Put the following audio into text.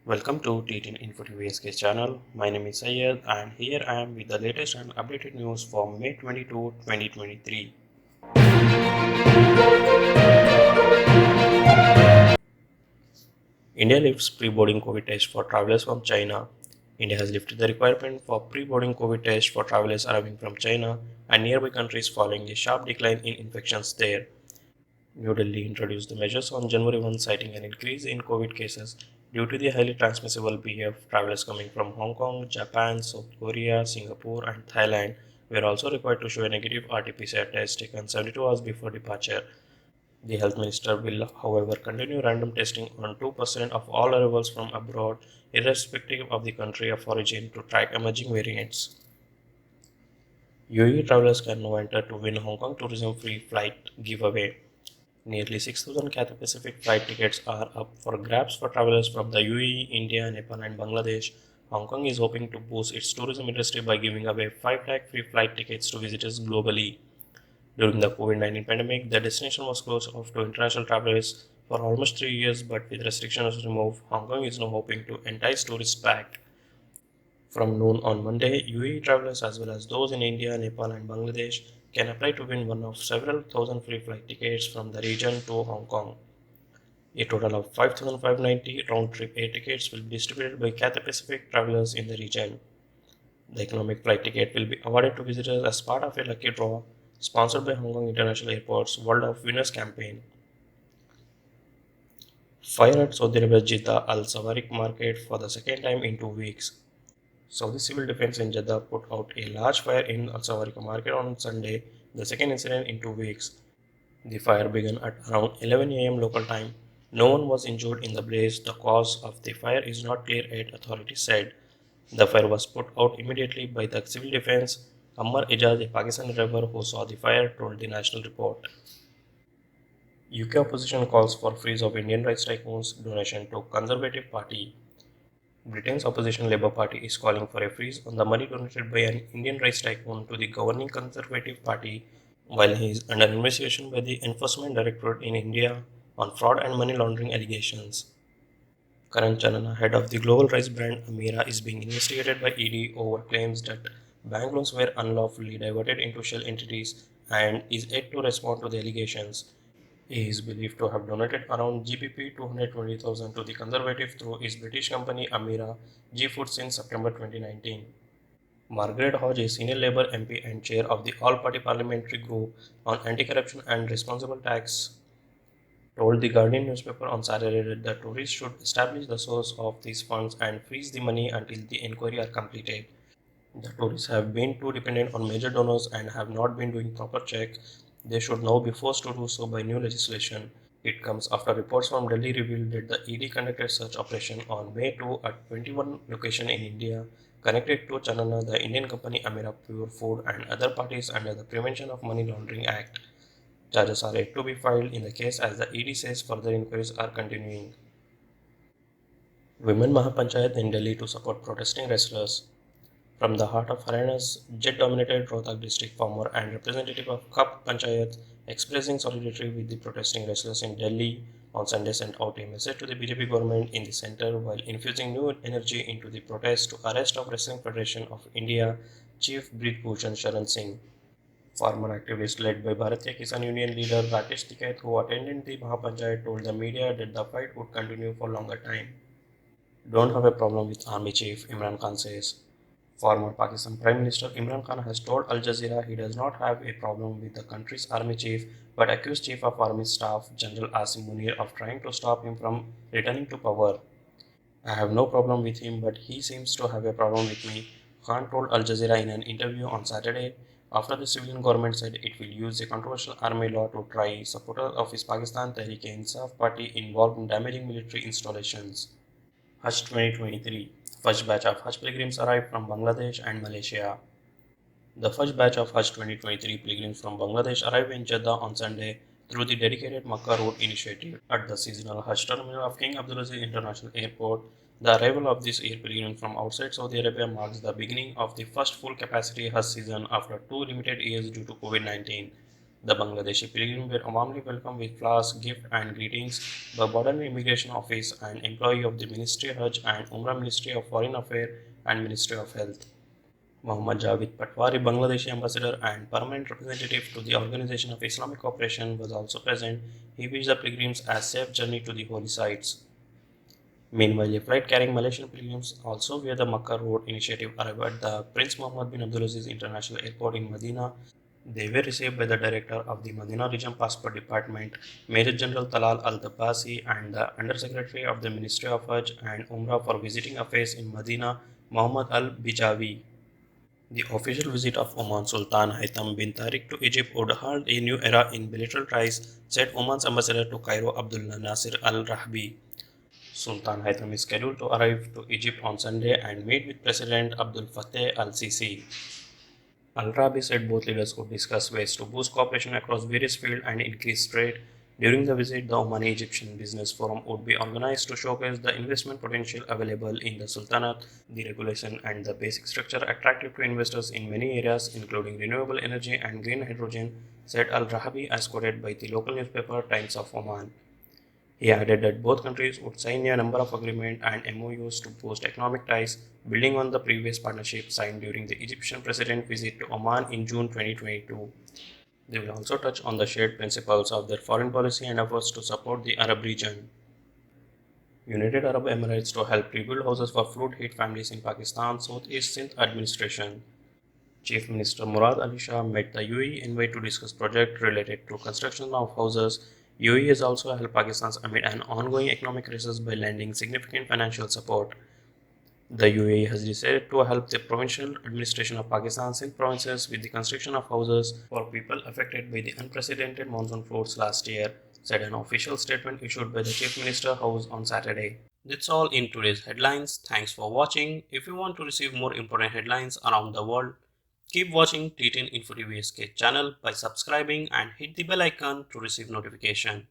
Welcome to T10 Info VSK channel. My name is Sayed and here I am with the latest and updated news for May 22, 2023. India lifts pre-boarding COVID test for travelers from China. India has lifted the requirement for pre-boarding COVID test for travelers arriving from China and nearby countries following a sharp decline in infections there. New Delhi introduced the measures on January 1, citing an increase in COVID cases due to the highly transmissible behavior of travelers coming from Hong Kong, Japan, South Korea, Singapore, and Thailand were also required to show a negative RT-PCR test taken 72 hours before departure. The health minister will, however, continue random testing on 2% of all arrivals from abroad, irrespective of the country of origin, to track emerging variants. UAE travelers can now enter to win Hong Kong tourism free flight giveaway. Nearly 6,000 Cathay Pacific flight tickets are up for grabs for travelers from the UAE, India, Nepal, and Bangladesh. Hong Kong is hoping to boost its tourism industry by giving away 5 lakh free flight tickets to visitors globally. During the COVID-19 pandemic, the destination was closed off to international travelers for almost 3 years, but with restrictions removed, Hong Kong is now hoping to entice tourists back. From noon on Monday, UAE travelers as well as those in India, Nepal, and Bangladesh can apply to win one of several thousand free flight tickets from the region to Hong Kong. A total of 5,590 round-trip air tickets will be distributed by Cathay Pacific travelers in the region. The economic flight ticket will be awarded to visitors as part of a lucky draw sponsored by Hong Kong International Airport's World of Winners campaign. Fire at Saudi Arabia's Jeddah Al Sawarik market for the second time in 2 weeks. Saudi Civil Defense in Jeddah put out a large fire in Al Sawarik market on Sunday, the second incident in 2 weeks. The fire began at around 11 a.m. local time. No one was injured in the blaze. The cause of the fire is not clear yet, authorities said. The fire was put out immediately by the civil defense. Ammar Ejaz, a Pakistani driver who saw the fire, told the National Report. UK opposition calls for freeze of Indian rights tycoons donation to Conservative Party. Britain's opposition Labour Party is calling for a freeze on the money donated by an Indian rights tycoon to the governing Conservative Party while he is under investigation by the Enforcement Directorate in India on fraud and money laundering allegations. Karan Chanana, head of the global rice brand Amira, is being investigated by ED over claims that bank loans were unlawfully diverted into shell entities and is yet to respond to the allegations. He is believed to have donated around GBP 220,000 to the Conservative through his British company Amira G Food since September 2019. Margaret Hodge, a senior Labour MP and chair of the All-Party Parliamentary Group on Anti-Corruption and Responsible Tax, told the Guardian newspaper on Saturday that the Tories should establish the source of these funds and freeze the money until the inquiry are completed. The Tories have been too dependent on major donors and have not been doing proper checks. They should now be forced to do so by new legislation. It comes after reports from Delhi revealed that the ED conducted such operation on May 2 at 21 locations in India, connected to Chanana, the Indian company Amira Pure Food, and other parties under the Prevention of Money Laundering Act. Charges are yet to be filed in the case as the ED says further inquiries are continuing. Women Mahapanchayat in Delhi to support protesting wrestlers. From the heart of Haryana's jet-dominated Rohtak district, farmer and representative of Khap Panchayat, expressing solidarity with the protesting wrestlers in Delhi, on Sunday sent out a message to the BJP government in the centre while infusing new energy into the protest to arrest of Wrestling Federation of India Chief Brij Bhushan Sharan Singh. Farmer activists led by Bharatiya Kisan Union leader Rakesh Tikait, who attended the Mahapanchayat, told the media that the fight would continue for longer time. Don't have a problem with Army Chief, Imran Khan says. Former Pakistan Prime Minister Imran Khan has told Al Jazeera he does not have a problem with the country's army chief, but accused Chief of Army Staff General Asim Munir of trying to stop him from returning to power. I have no problem with him, but he seems to have a problem with me, Khan told Al Jazeera in an interview on Saturday after the civilian government said it will use a controversial army law to try supporters of his Pakistan Tehreek-e-Insaf party involved in damaging military installations. Hajj 2023. First batch of Hajj pilgrims arrived from Bangladesh and Malaysia. The first batch of Hajj 2023 pilgrims from Bangladesh arrived in Jeddah on Sunday through the dedicated Makkah Road initiative at the seasonal Hajj terminal of King Abdulaziz International Airport. The arrival of these air pilgrims from outside Saudi Arabia marks the beginning of the first full capacity Hajj season after two limited years due to COVID-19. The Bangladeshi pilgrims were warmly welcomed with flowers, gifts, and greetings by border immigration office and employee of the Ministry of Hajj and Umrah, Ministry of Foreign Affairs, and Ministry of Health. Muhammad Javed Patwari, Bangladeshi ambassador and permanent representative to the Organization of Islamic Cooperation, was also present. He wished the pilgrims a safe journey to the holy sites. Meanwhile, a flight carrying Malaysian pilgrims, also via the Makkah Road Initiative, arrived at the Prince Mohammed bin Abdulaziz International Airport in Medina. They were received by the director of the Medina Region Passport Department, Major General Talal Al Dabbasi, and the Undersecretary of the Ministry of Hajj and Umrah for Visiting Affairs in Medina, Muhammad Al Bijawi. The official visit of Oman Sultan Haitham bin Tariq to Egypt would herald a new era in bilateral ties, said Oman's ambassador to Cairo Abdullah Nasir Al Rahbi. Sultan Haitham is scheduled to arrive to Egypt on Sunday and meet with President Abdul Fattah al Sisi. Al Rabi said both leaders would discuss ways to boost cooperation across various fields and increase trade. During the visit, the Omani Egyptian Business Forum would be organized to showcase the investment potential available in the Sultanate, the regulation, and the basic structure attractive to investors in many areas, including renewable energy and green hydrogen, said Al Rahabi as quoted by the local newspaper Times of Oman. He added that both countries would sign a number of agreements and MOUs to boost economic ties, building on the previous partnership signed during the Egyptian president's visit to Oman in June 2022. They will also touch on the shared principles of their foreign policy and efforts to support the Arab region. United Arab Emirates to help rebuild houses for flood-hit families in Pakistan Southeast Sindh administration. Chief Minister Murad Ali Shah met the UAE envoy to discuss projects related to construction of houses. UAE has also helped Pakistan amid an ongoing economic crisis by lending significant financial support. The UAE has decided to help the provincial administration of Pakistan's Sindh provinces with the construction of houses for people affected by the unprecedented monsoon floods last year, said an official statement issued by the Chief Minister House on Saturday. That's all in today's headlines. Thanks for watching. If you want to receive more important headlines around the world, keep watching T10 Info TV SK channel by subscribing and hit the bell icon to receive notification.